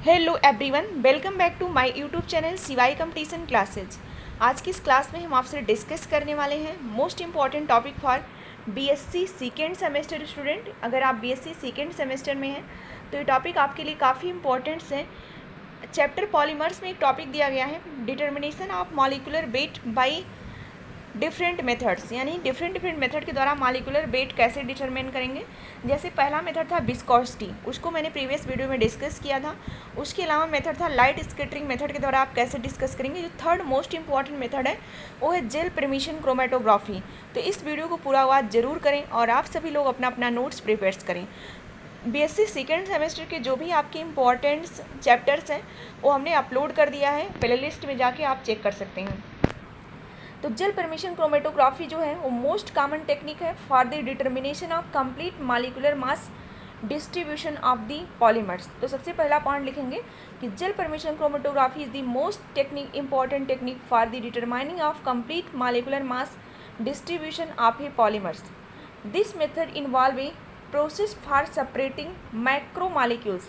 Hello everyone, welcome back to my YouTube channel सिवाई competition classes. आज की इस क्लास में हम आपसे डिस्कस करने वाले हैं most important topic for BSc second semester student. अगर आप बीएससी सेकेंड सेमेस्टर में हैं तो ये टॉपिक आपके लिए काफ़ी इंपॉर्टेंट्स हैं। चैप्टर पॉलीमर्स में एक टॉपिक दिया गया है, determination of molecular weight by different methods, यानी डिफरेंट मेथड के द्वारा मॉलिक्यूलर वेट कैसे डिटरमिन करेंगे। जैसे पहला मेथड था विस्कोसिटी, उसको मैंने प्रीवियस वीडियो में डिस्कस किया था। उसके अलावा मेथड था लाइट स्कैटरिंग मेथड के द्वारा आप कैसे डिस्कस करेंगे। जो थर्ड मोस्ट इंपॉर्टेंट मेथड है वो है जेल परमिशन क्रोमेटोग्राफी। तो इस वीडियो को पूरा हुआ ज़रूर करें और आप सभी लोग अपना अपना नोट्स प्रिपेयर करें। बीएससी सेकेंड सेमेस्टर के जो भी आपके इम्पोर्टेंट चैप्टर्स हैं वो हमने अपलोड कर दिया है, प्ले लिस्ट में जाके आप चेक कर सकते हैं। तो जेल परमिशन क्रोमेटोग्राफी जो है वो मोस्ट कॉमन टेक्निक है for the determination of complete molecular mass distribution of the polymers. तो सबसे पहला पॉइंट लिखेंगे कि gel permeation chromatography is the most technique important technique for the determining of complete molecular mass distribution of a polymers. This method involve a process for separating micro molecules,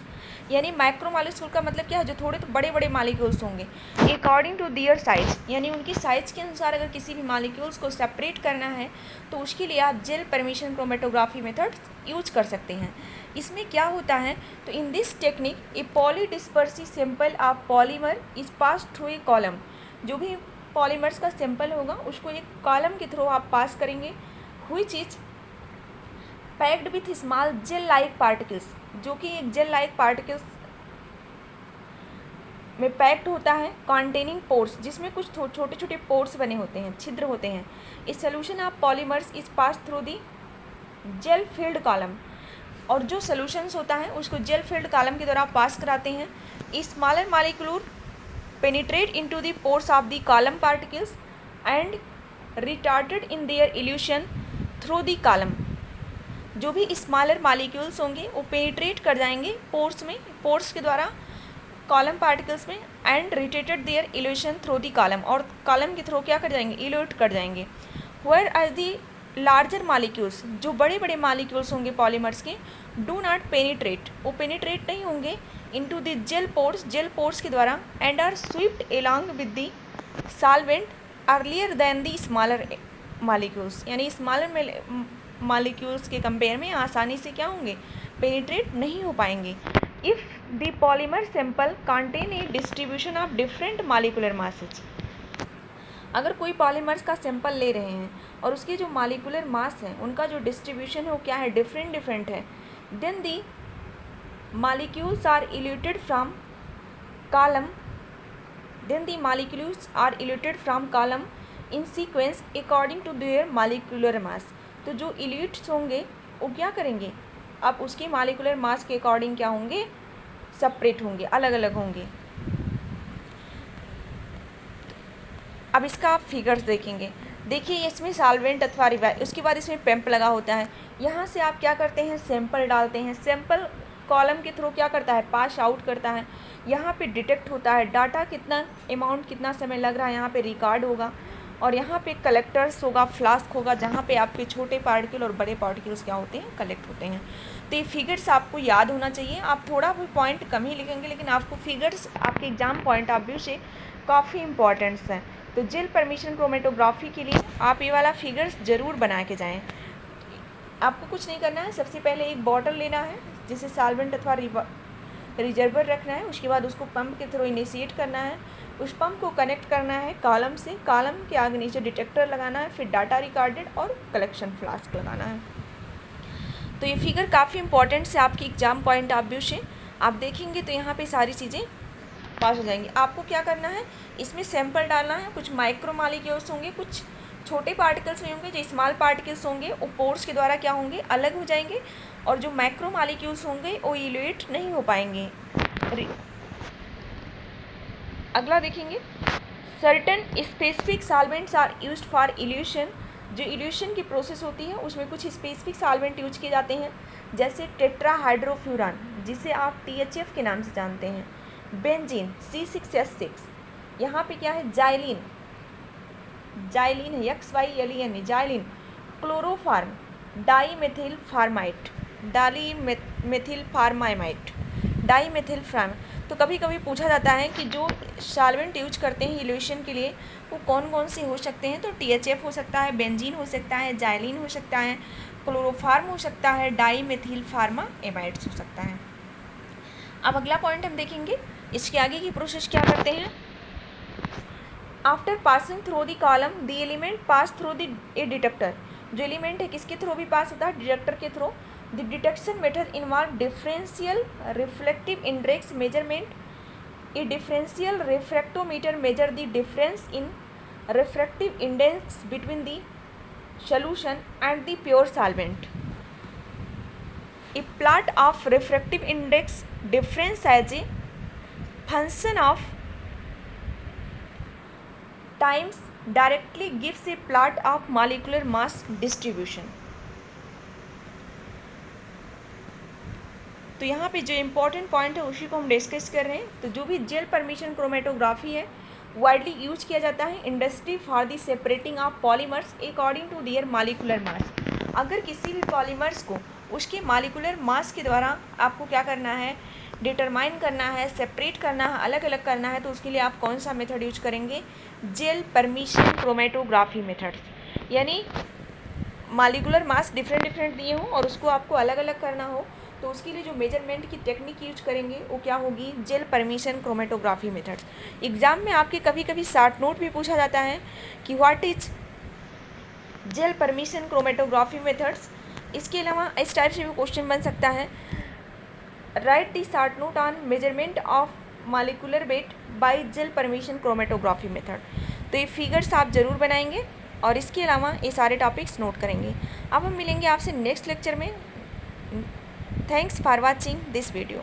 यानी micro molecule का मतलब क्या है, जो थोड़े तो बड़े बड़े मॉलिक्यूल्स होंगे अकॉर्डिंग टू दियर साइज, यानी उनकी साइज के अनुसार अगर किसी भी मॉलिक्यूल्स को सेपरेट करना है तो उसके लिए आप gel permeation chromatography method use कर सकते हैं। इसमें क्या होता है, तो in this technique a polydispersive sample of polymer is pass through a column. जो भी पॉलीमर्स का सैंपल होगा उसको एक कॉलम के थ्रू आप पास करेंगे, हुई चीज़ packed with small gel like particles, जो कि एक जेल लाइक पार्टिकल्स में पैक्ड होता है, कॉन्टेनिंग पोर्स, जिसमें कुछ छोटे छोटे पोर्स बने होते हैं, छिद्र होते हैं। इस solution of polymers is pass through the gel field column, और जो सोल्यूशंस होता है उसको जेल फील्ड कॉलम के द्वारा पास कराते हैं। Smaller molecule penetrate into the pores of the column particles and retarded in their elution through the column. जो भी स्मॉलर मॉलिक्यूल्स होंगे वो पेनिट्रेट कर जाएंगे पोर्स में, पोर्स के द्वारा कॉलम पार्टिकल्स में, and retarded their elution through the column, और कॉलम के थ्रू क्या कर जाएंगे, इल्यूट कर जाएंगे। Whereas the larger molecules, जो बड़े बड़े मॉलिक्यूल्स होंगे पॉलीमर्स के, डू नॉट पेनिट्रेट, वो पेनिट्रेट नहीं होंगे इनटू द जेल पोर्स के द्वारा, and are swept along with the solvent earlier than the smaller molecules, यानी स्मॉलर मॉलिक्यूल्स के कंपेयर में आसानी से क्या होंगे, पेनिट्रेट नहीं हो पाएंगे। If the polymer sample contain a distribution of different molecular masses, अगर कोई पॉलीमर्स का सैंपल ले रहे हैं और उसके जो मॉलिक्यूलर मास है उनका जो डिस्ट्रीब्यूशन है वो क्या है, डिफरेंट है, then the molecules are eluted from column, in sequence according to their molecular mass. तो जो इल्यूट्स होंगे वो क्या करेंगे, अब उसके मॉलिक्यूलर मास के अकॉर्डिंग क्या होंगे, सेपरेट होंगे, अलग अलग होंगे। अब इसका आप फिगर्स देखेंगे, देखिए इसमें सॉल्वेंट अथवा रिवाइव, उसके बाद इसमें पंप लगा होता है। यहाँ से आप क्या करते हैं, सैंपल डालते हैं, सैंपल कॉलम के थ्रू क्या करता है, पास आउट करता है। यहाँ पे डिटेक्ट होता है, डाटा कितना अमाउंट कितना समय लग रहा है यहाँ पे रिकॉर्ड होगा, और यहाँ पे कलेक्टर्स होगा, फ्लास्क होगा, जहाँ पे आपके छोटे पार्टिकल और बड़े पार्टिकल्स क्या होते हैं, कलेक्ट होते हैं। तो ये फिगर्स आपको याद होना चाहिए। आप थोड़ा भी पॉइंट कम ही लिखेंगे लेकिन आपको फिगर्स आपके एग्जाम पॉइंट ऑफ व्यू से काफ़ी इंपॉर्टेंट्स हैं। तो जेल परमिशन क्रोमेटोग्राफी के लिए आप ये वाला फिगर्स ज़रूर बना के जाएँ। आपको कुछ नहीं करना है, सबसे पहले एक बॉटल लेना है जिसे सॉल्वेंट अथवा रिजर्वर रखना है, उसके बाद उसको पंप के थ्रू इनिशिएट करना है, उस पंप को कनेक्ट करना है कॉलम से, कॉलम के आगे नीचे डिटेक्टर लगाना है, फिर डाटा रिकॉर्डेड और कलेक्शन फ्लास्क लगाना है। तो ये फिगर काफ़ी इंपॉर्टेंट है आपकी एग्जाम पॉइंट ऑफ व्यू से। आप देखेंगे तो यहाँ पे सारी चीज़ें पास हो जाएंगी। आपको क्या करना है, इसमें सैंपल डालना है, कुछ माइक्रो मॉलिक्यूल्स होंगे, कुछ छोटे पार्टिकल्स भी होंगे, जो स्मॉल पार्टिकल्स होंगे वो पोर्स के द्वारा क्या होंगे, अलग हो जाएंगे, और जो माइक्रो मॉलिक्यूल्स होंगे वो इल्यूट नहीं हो पाएंगे। अगला देखेंगे, certain specific solvents are used for elution. जो इल्यूशन की प्रोसेस होती है उसमें कुछ स्पेसिफिक सॉल्वेंट यूज किए जाते हैं, जैसे टेट्राहाइड्रोफ्यूरान, जिसे आप THF के नाम से जानते हैं, बेंजीन C6H6, यहाँ पे क्या है, जाइलिन है, XYLEN, जाइलिन, क्लोरोफार्म, डाईमेथिल फार्माइट, डाईमेथिल्फ्राम। तो कभी कभी पूछा जाता है कि जो सॉल्वेंट यूज करते हैं इल्यूशन के लिए वो कौन कौन से हो सकते हैं। तो THF हो सकता है, बेंजीन हो सकता है, जाइलिन हो सकता है, क्लोरोफार्म हो सकता है, डाईमेथिल्फार्मा एमाइड्स हो सकता है। अब अगला पॉइंट हम देखेंगे, इसके आगे की प्रोसेस क्या करते हैं। After passing through the column the element pass through the A detector. जो एलिमेंट है किसके थ्रू भी पास होता है, डिटेक्टर के through. The detection method involve differential reflective index measurement. A differential refractometer measure the difference in refractive index between the solution and the pure solvent. A plot of refractive index difference as a function of times directly gives a plot of molecular mass distribution. तो यहाँ पे जो important point है उसी को हम discuss कर रहे हैं। तो जो भी जेल परमिशन क्रोमेटोग्राफी है वाइडली यूज किया जाता है industry for the separating of polymers according to their molecular mass. अगर किसी भी पॉलीमर्स को उसके मॉलिक्यूलर मास के द्वारा आपको क्या करना है, डिटरमाइन करना है, सेपरेट करना है, अलग अलग करना है, तो उसके लिए आप कौन सा मेथड यूज करेंगे, जेल परमिशन क्रोमेटोग्राफी मेथड। यानी मॉलिक्यूलर मास डिफरेंट दिए हों और उसको आपको अलग अलग करना हो, तो उसके लिए जो मेजरमेंट की टेक्निक यूज करेंगे वो क्या होगी, gel permeation chromatography method. Exam में आपके कभी कभी शॉर्ट नोट भी पूछा जाता है कि what is gel permeation chromatography methods. इसके अलावा इस टाइप से भी क्वेश्चन बन सकता है, write the short note on measurement of molecular weight by gel permeation chromatography method. तो ये फिगर्स आप ज़रूर बनाएंगे और इसके अलावा ये सारे टॉपिक्स नोट करेंगे। अब हम मिलेंगे आपसे नेक्स्ट लेक्चर में। Thanks for watching this video.